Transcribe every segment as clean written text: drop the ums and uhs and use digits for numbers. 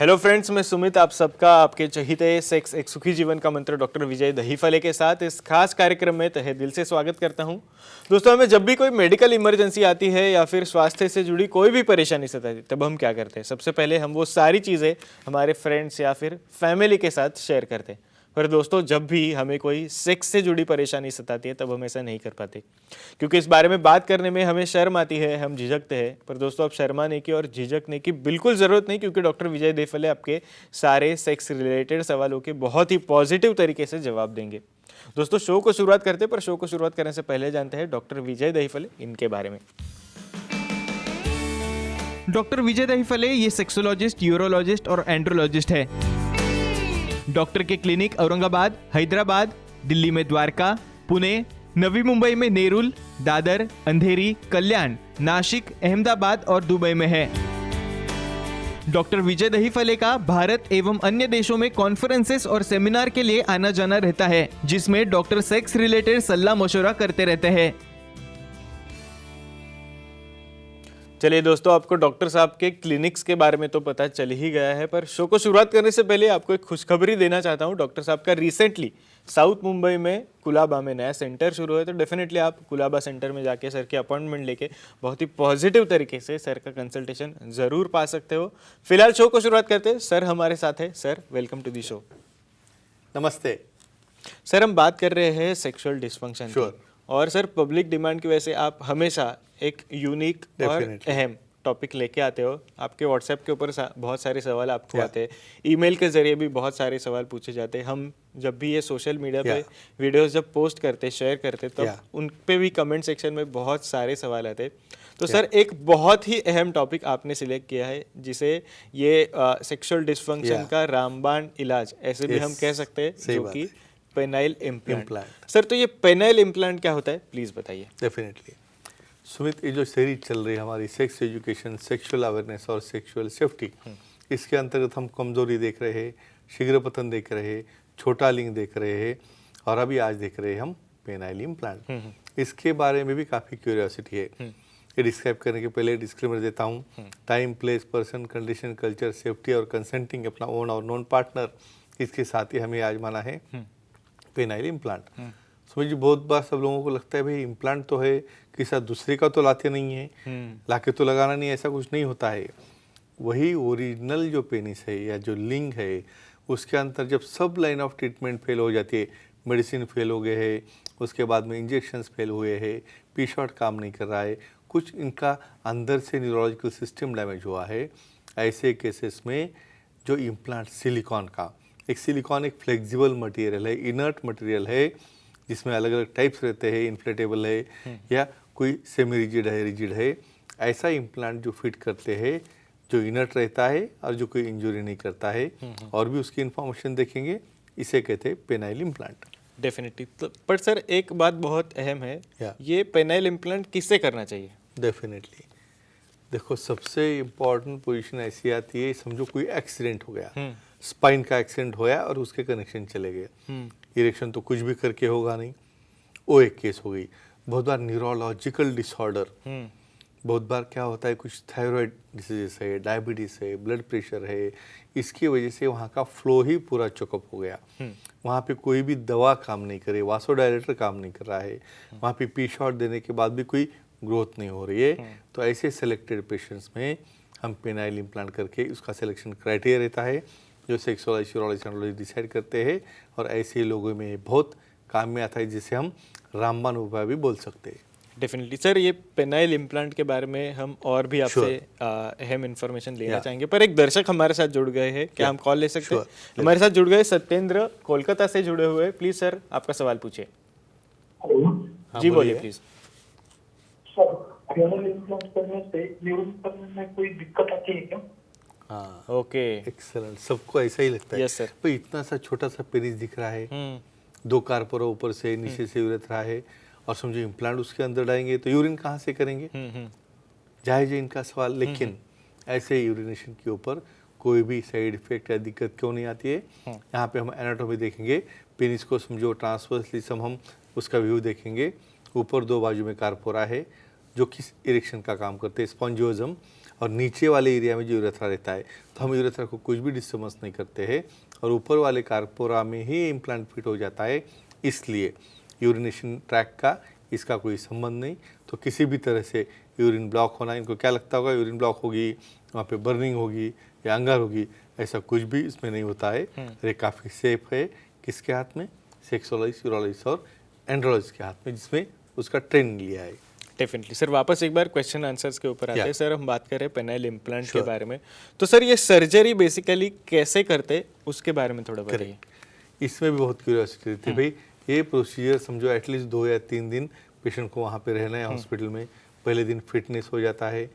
Hello friends, मैं सुमित आप सबका आपके चहीते सेक्स एक सुखी जीवन का मंत्र डॉक्टर विजय दहीफले के साथ इस खास कार्यक्रम में तहे दिल से स्वागत करता हूं। दोस्तों, हमें जब भी कोई मेडिकल इमरजेंसी आती है या फिर स्वास्थ्य से जुड़ी कोई भी परेशानी सताती है, तब हम क्या करते हैं? सबसे पहले हम वो सारी चीज़ें हमारे फ्रेंड्स या फिर फैमिली के साथ शेयर करते हैं। पर दोस्तों, जब भी हमें कोई सेक्स से जुड़ी परेशानी सताती है तब हम ऐसा नहीं कर पाते, क्योंकि इस बारे में बात करने में हमें शर्म आती है, हम झिझकते हैं। पर दोस्तों, अब शर्माने की और झिझकने की बिल्कुल ज़रूरत नहीं, क्योंकि डॉक्टर विजय दहीफले आपके सारे सेक्स रिलेटेड सवालों के बहुत ही पॉजिटिव तरीके से जवाब देंगे। दोस्तों, शो को शुरुआत करते हैं, पर शो को शुरुआत करने से पहले जानते हैं डॉक्टर विजय दहीफले इनके बारे में। डॉक्टर विजय दहीफले ये सेक्सोलॉजिस्ट, यूरोलॉजिस्ट और एंड्रोलॉजिस्ट है। डॉक्टर के क्लिनिक औरंगाबाद, हैदराबाद, दिल्ली में द्वारका, पुणे, नवी मुंबई में नेरुल, दादर, अंधेरी, कल्याण, नासिक, अहमदाबाद और दुबई में है। डॉक्टर विजय दहीफले का भारत एवं अन्य देशों में कॉन्फ्रेंसेस और सेमिनार के लिए आना जाना रहता है, जिसमें डॉक्टर सेक्स रिलेटेड सलाह मशवरा करते रहते हैं। चलिए दोस्तों, आपको डॉक्टर साहब के क्लिनिक्स के बारे में तो पता चल ही गया है, पर शो को शुरुआत करने से पहले आपको एक खुशखबरी देना चाहता हूं। डॉक्टर साहब का रिसेंटली साउथ मुंबई में कुलाबा में नया सेंटर शुरू है, तो डेफिनेटली आप कुलाबा सेंटर में जाके सर की अपॉइंटमेंट लेके बहुत ही पॉजिटिव तरीके से सर का कंसल्टेशन ज़रूर पा सकते हो। फिलहाल शो को शुरुआत करते हैं। सर हमारे साथ है। Sir, welcome to the show. नमस्ते सर, हम बात कर रहे हैं सेक्सुअल डिस्फंक्शन की। Sure. और सर, पब्लिक डिमांड की वजह से आप हमेशा एक यूनिक और Definitely. अहम टॉपिक लेके आते हो। आपके व्हाट्सएप के ऊपर बहुत सारे सवाल आपको आते हैं, ईमेल के जरिए भी बहुत सारे सवाल पूछे जाते हैं। हम जब भी ये सोशल मीडिया पे वीडियोस जब पोस्ट करते, शेयर करते, तब उन पे भी कमेंट सेक्शन में बहुत सारे सवाल आते हैं। तो सर, एक बहुत ही अहम टॉपिक आपने सिलेक्ट किया है, जिसे ये सेक्सुअल डिस्फंक्शन का रामबाण इलाज ऐसे भी हम कह सकते हैं, जो कि पेनाइल इम्प्लांट। सर, तो ये पेनाइल इम्प्लांट क्या होता है, प्लीज बताइए। डेफिनेटली सुमित, ये जो सीरीज चल रही है हमारी सेक्स एजुकेशन, सेक्सुअल अवेयरनेस और सेक्सुअल सेफ्टी, इसके अंतर्गत हम कमजोरी देख रहे हैं, शीघ्र पतन देख रहे हैं, छोटा लिंग देख रहे हैं, और अभी आज देख रहे हैं हम पेनाइल इम्प्लांट। इसके बारे में भी काफ़ी क्यूरियोसिटी है। ये डिस्क्राइब करने के पहले डिस्क्लेमर देता हूँ। Time, place, person, condition, culture, safety और कंसेंटिंग अपना ओन और नॉन पार्टनर, इसके साथ ही हमें आज माना है पेनाइल इम्प्लांट। समझ जी, बहुत बार सब लोगों को लगता है भाई इम्प्लांट तो है, किसी साथ दूसरे का तो लाते नहीं है, लाके तो लगाना नहीं, ऐसा कुछ नहीं होता है। वही ओरिजिनल जो पेनिस है या जो लिंग है, उसके अंदर जब सब लाइन ऑफ ट्रीटमेंट फेल हो जाती है, मेडिसिन फेल हो गए है, उसके बाद में इंजेक्शंस फेल हुए हैं, पी शॉट काम नहीं कर रहा है, कुछ इनका अंदर से न्यूरोलॉजिकल सिस्टम डैमेज हुआ है, ऐसे केसेस में जो इम्प्लांट सिलिकॉन का, एक सिलिकॉन एक फ्लेक्सिबल मटेरियल है, इनर्ट मटेरियल है, जिसमें अलग अलग टाइप्स रहते हैं, इन्फ्लेटेबल है या कोई सेमी रिजिड है, रिजिड है। ऐसा इम्प्लांट जो फिट करते हैं, जो इनर्ट रहता है और जो कोई इंजरी नहीं करता है, और भी उसकी इन्फॉर्मेशन देखेंगे, इसे कहते हैं पेनाइल इम्प्लांट। डेफिनेटली। तो पर सर, एक बात बहुत अहम है, ये पेनाइल इम्प्लांट किससे करना चाहिए? डेफिनेटली देखो, सबसे इम्पॉर्टेंट पोजीशन ऐसी आती है, समझो कोई एक्सीडेंट हो गया, स्पाइन का एक्सीडेंट होया और उसके कनेक्शन चले गए, इरेक्शन तो कुछ भी करके होगा नहीं, वो एक केस हो गई। बहुत बार न्यूरोलॉजिकल डिसऑर्डर, बहुत बार क्या होता है, कुछ थायराइड डिसीजेस है, डायबिटीज है, ब्लड प्रेशर है, इसकी वजह से वहाँ का फ्लो ही पूरा चोकअप हो गया, वहाँ पे कोई भी दवा काम नहीं करे, वासोडायलेटर काम नहीं कर रहा है, वहाँ पे पी शॉट देने के बाद भी कोई ग्रोथ नहीं हो रही है। तो ऐसे सेलेक्टेड पेशेंट्स में हम पेनाइल इम्प्लांट करके, उसका सिलेक्शन क्राइटेरिया रहता है जो सेक्सोलॉजिस्ट, यूरोलॉजिस्ट, एंड्रोलॉजिस्ट डिसाइड करते हैं, और ऐसे लोगों में बहुत काम में आता है, जिसे हम रामबाण उपाय भी बोल सकते हैं। डेफिनेटली सर, ये पेनाइल इम्प्लांट के बारे में हम और भी आपसे अहम इन्फॉर्मेशन लेना चाहेंगे, पर एक दर्शक हमारे साथ जुड़ गए हैं, क्या हम कॉल ले सकते हैं? हमारे साथ जुड़ गए सत्येंद्र, कोलकाता से जुड़े हुए। प्लीज सर, आपका सवाल पूछिए। जी बोलिए प्लीज। सर, पेनाइल इम्प्लांट करने से यूरिन करने में कोई दिक्कत आती है क्या? हाँ, ओके, एक्सेलेंट। सबको ऐसा ही लगता है। Yes sir. तो इतना सा छोटा सा पेनिस दिख रहा है, 2 कार्पोरा ऊपर से नीचे से यूरेथ्रा है, और समझो इम्प्लांट उसके अंदर डालेंगे तो यूरिन कहाँ से करेंगे? जायज है इनका सवाल, लेकिन ऐसे यूरिनेशन के ऊपर कोई भी साइड इफेक्ट या दिक्कत क्यों नहीं आती है? यहाँ पे हम एनाटॉमी देखेंगे, पेनिस को समझो ट्रांसवर्सली हम उसका व्यू देखेंगे, ऊपर 2 बाजू में कार्पोरा है जो किस इरेक्शन का काम करते हैं, स्पॉन्जियोजम, और नीचे वाले एरिया में जो यूरेथ्रा रहता है तो हम यूरेथ्रा को कुछ भी डिस्टर्बेंस नहीं करते हैं और ऊपर वाले कार्पोरा में ही इम्प्लांट फिट हो जाता है, इसलिए यूरिनेशन ट्रैक का इसका कोई संबंध नहीं। तो किसी भी तरह से यूरिन ब्लॉक होना, इनको क्या लगता होगा यूरिन ब्लॉक होगी, वहाँ पे बर्निंग होगी या अंगार होगी, ऐसा कुछ भी इसमें नहीं होता है। ये काफ़ी सेफ है। किसके हाथ में? सेक्सोलॉजिस्ट, यूरोलॉजिस्ट और एंड्रोलॉजिस्ट के हाथ में, जिसमें उसका ट्रेनिंग लिया है। डेफिनेटली सर, वापस एक बार क्वेश्चन आंसर्स के ऊपर आते हैं। Yeah. सर हम बात कर रहे हैं पेनाइल इम्प्लांट के Sure. बारे में, तो सर ये सर्जरी बेसिकली कैसे करते उसके बारे में थोड़ा बताइए। इसमें भी बहुत क्यूरियोसिटी थी भाई। ये प्रोसीजर समझो एटलीस्ट 2 या 3 दिन पेशेंट को वहाँ पे रहना है हॉस्पिटल में। पहले दिन फिटनेस हो जाता है,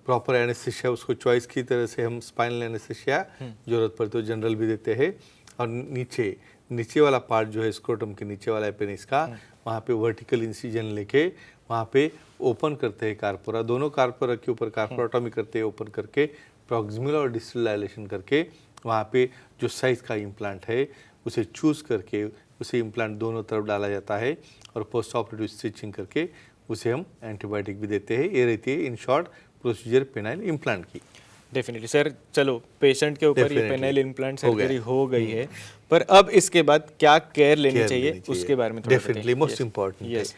प्रॉपर एनेस्थीसिया उसको चॉइस की तरह से हम स्पाइनल एनेस्थीसिया जरूरत पड़े तो जनरल भी देते हैं। और नीचे वाला पार्ट जो है स्क्रोटम के नीचे वाला पेनिस का, वहाँ पे वर्टिकल इंसिजन लेके वहाँ पे ओपन करते हैं कार्पोरा, दोनों कार्पोरा के ऊपर कार्पोराटॉमी करते हैं, ओपन करके प्रॉक्सिमल और डिस्टल डायलेशन करके वहाँ पे जो साइज का इम्प्लांट है उसे चूज करके उसे इम्प्लांट दोनों तरफ डाला जाता है और पोस्ट ऑपरेटिव स्टिचिंग करके उसे हम एंटीबायोटिक भी देते हैं। ये रहती है in short procedure penile implant की। डेफिनेटली सर, चलो पेशेंट के ऊपर ये Definitely. पेनाइल इम्प्लांट हो गया। सर्जरी हो गई है, पर अब इसके बाद क्या केयर लेनी चाहिए उसके बारे में थोड़ा डेफिनेटली मोस्ट इम्पॉर्टेंट है। Yes.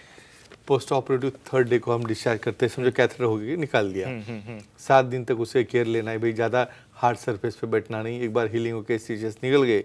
Post operative 3rd day को हम डिस्चार्ज करते हैं, समझो कैथेटर हो गई, निकाल दिया। 7 दिन तक उसे केयर लेना है भाई, ज़्यादा हार्ड सरफेस पे बैठना नहीं। एक बार हीलिंग होकर स्टिचेस निकल गए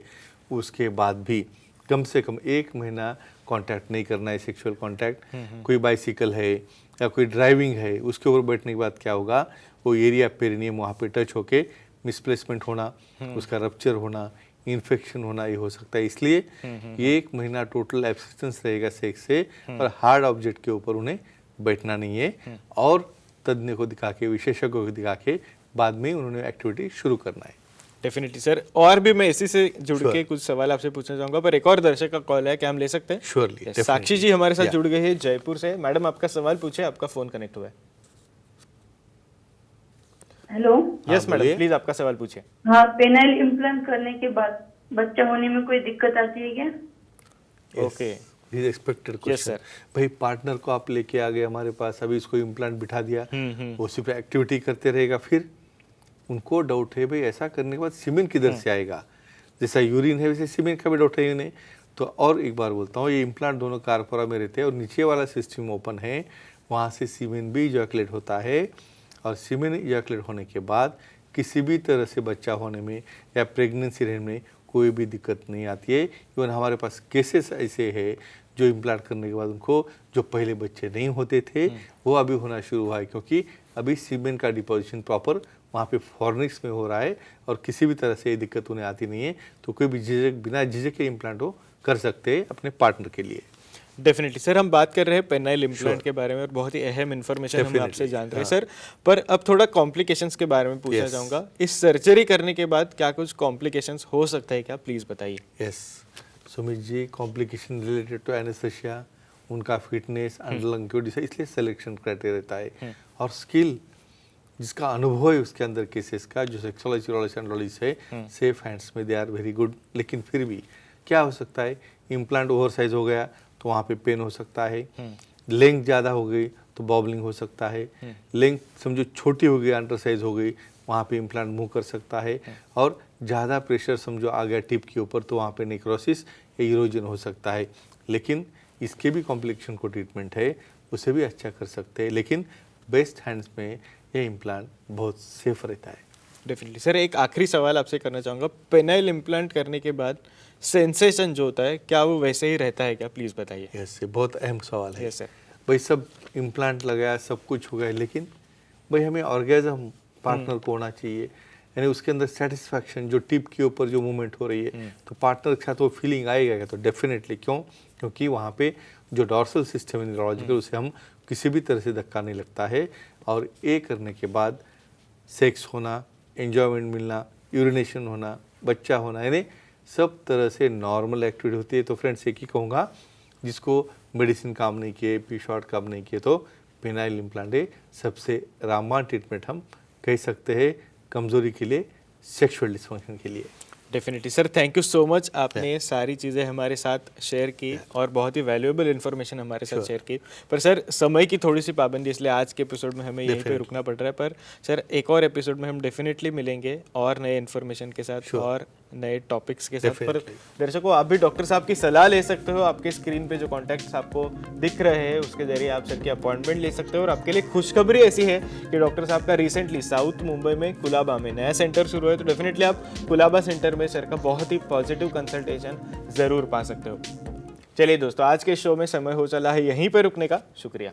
उसके बाद भी कम से कम 1 महीना कांटेक्ट नहीं करना है, सेक्सुअल कांटेक्ट। कोई बाइसिकल है या कोई ड्राइविंग है उसके ऊपर बैठने के बाद क्या होगा, वो एरिया पेरिनियम वहाँ पे टच होके मिसप्लेसमेंट होना, उसका रप्चर होना, इन्फेक्शन होना ये हो सकता है। इसलिए ये 1 महीना टोटल एब्सिस्टेंस रहेगा सेक्स से और हार्ड ऑब्जेक्ट के ऊपर उन्हें बैठना नहीं है और तज्ञ को दिखा के, विशेषज्ञों को दिखा के बाद में उन्होंने एक्टिविटी शुरू करना है। डेफिनेटली सर, और भी मैं इसी से जुड़ Sure. के कुछ सवाल आपसे पूछना चाहूंगा, पर एक और दर्शक का कॉल है, क्या हम ले सकते हैं? Surely, Yes, साक्षी जी definitely. हमारे साथ Yeah. जुड़ गए हैं जयपुर से। मैडम आपका सवाल पूछे, आपका फोन कनेक्ट हुआ है। हेलो। यस मैडम, बोलिए। प्लीज आपका सवाल पूछिए। हाँ, पेनाइल इम्प्लांट करने के बाद बच्चा होने में कोई दिक्कत आती है क्या? Okay, this expected question. sir. भाई पार्टनर को आप लेके आ गए हमारे पास, अभी इसको इम्प्लांट बिठा दिया, वो सिर्फ एक्टिविटी करते रहेगा, फिर उनको डाउट है भाई ऐसा करने के बाद सीमेन किधर से आएगा, जैसा यूरिन है वैसे सीमेन का भी डाउट है उन्हें। तो और एक बार बोलता हूँ, ये इम्प्लांट दोनों कार्पोरा में रहते हैं और नीचे वाला सिस्टम ओपन है, वहाँ से सीमेन भी इजैकुलेट होता है और सीमेन इजैकुलेट होने के बाद किसी भी तरह से बच्चा होने में या प्रेगनेंसी रहने में कोई भी दिक्कत नहीं आती है। इवन हमारे पास केसेस ऐसे हैं जो इम्प्लांट करने के बाद उनको जो पहले बच्चे नहीं होते थे वो अभी होना शुरू हुआ है, क्योंकि अभी सीमेन का डिपोजिशन प्रॉपर वहाँ पे फॉर्निक्स में हो रहा है और किसी भी तरह से ये दिक्कत उन्हें आती नहीं है। तो कोई भी बिना झिझक के इम्प्लांट हो कर सकते हैं अपने पार्टनर के लिए। डेफिनेटली सर, हम बात कर रहे हैं पेनाइल इम्प्लांट के बारे में और बहुत ही अहम इन्फॉर्मेशन हम Definitely, आपसे जान रहे हैं हाँ। सर। पर अब थोड़ा कॉम्प्लिकेशंस के बारे में पूछना Yes. चाहूँगा। इस सर्जरी करने के बाद क्या कुछ कॉम्प्लिकेशंस हो सकता है क्या, प्लीज़ बताइए। Yes Sumit ji, complication related to anaesthesia, उनका फिटनेस, अंडरलंग क्यों, इसलिए सिलेक्शन क्राइटेरिया रहता है और स्किल जिसका अनुभव है उसके अंदर केसेस का, जो सेक्सोलॉजी एंड्रोलॉजिस्ट है, सेफ हैंड्स में दे आर वेरी गुड। लेकिन फिर भी क्या हो सकता है, इम्प्लांट ओवर साइज हो गया तो वहाँ पे पेन हो सकता है, लेंथ ज़्यादा हो गई तो बॉबलिंग हो सकता है, लेंथ समझो छोटी हो गई, अंडर साइज हो गई, वहाँ पे इम्प्लांट मूव कर सकता है और ज़्यादा प्रेशर समझो आ गया टिप के ऊपर तो वहाँ पे नेक्रोसिस या इरोजन हो सकता है। लेकिन इसके भी कॉम्प्लिकेशन को ट्रीटमेंट है, उसे भी अच्छा कर सकते हैं, लेकिन बेस्ट हैंड्स में ये इम्प्लांट बहुत सेफ रहता है। डेफिनेटली सर, एक आखिरी सवाल आपसे करना चाहूँगा। पेनाइल इम्प्लांट करने के बाद सेंसेशन जो होता है क्या वो वैसे ही रहता है क्या, प्लीज़ बताइए। यस, ये बहुत अहम सवाल है। Yes sir. भाई सब इम्प्लांट लगाया, सब कुछ हो गया, लेकिन भाई हमें ऑर्गेजम पार्टनर को होना चाहिए, यानी उसके अंदर सेटिस्फैक्शन, जो टिप के ऊपर जो मूवमेंट हो रही है तो पार्टनर के साथ वो फीलिंग आएगा क्या, तो डेफिनेटली। क्यों? क्योंकि वहाँ पे जो डॉर्सल सिस्टम है न्यूरोलॉजिकल, उसे हम किसी भी तरह से धक्का नहीं लगता है और ये करने के बाद सेक्स होना, एंजॉयमेंट मिलना, यूरिनेशन होना, बच्चा होना, यानी सब तरह से नॉर्मल एक्टिविटी होती है। तो फ्रेंड्स एक ही कहूँगा, जिसको मेडिसिन काम नहीं किए, पी शॉट काम नहीं किए, तो पेनाइल इम्प्लांट है सबसे रामबाण ट्रीटमेंट हम कह सकते हैं कमजोरी के लिए, सेक्सुअल डिस्फंक्शन के लिए। Definitely sir, thank you so much, आपने सारी चीज़ें हमारे साथ शेयर की और बहुत ही वैल्यूएबल इन्फॉर्मेशन हमारे साथ शेयर की। पर सर समय की थोड़ी सी पाबंदी, इसलिए आज के एपिसोड में हमें यहीं पे रुकना पड़ रहा है। पर सर एक और एपिसोड में हम डेफिनेटली मिलेंगे और नए इन्फॉर्मेशन के साथ और नए टॉपिक्स के साथ। पर दर्शकों, आप भी डॉक्टर साहब की सलाह ले सकते हो। आपके स्क्रीन पे जो कॉन्टैक्ट्स आपको दिख रहे हैं उसके जरिए आप सर की अपॉइंटमेंट ले सकते हो। और आपके लिए खुशखबरी ऐसी है कि डॉक्टर साहब का रिसेंटली साउथ मुंबई में कुलाबा में नया सेंटर शुरू है, तो डेफिनेटली आप कुलाबा सेंटर में सर का बहुत ही पॉजिटिव कंसल्टेशन ज़रूर पा सकते हो। चलिए दोस्तों, आज के शो में समय हो चला है यहीं पर रुकने का। शुक्रिया।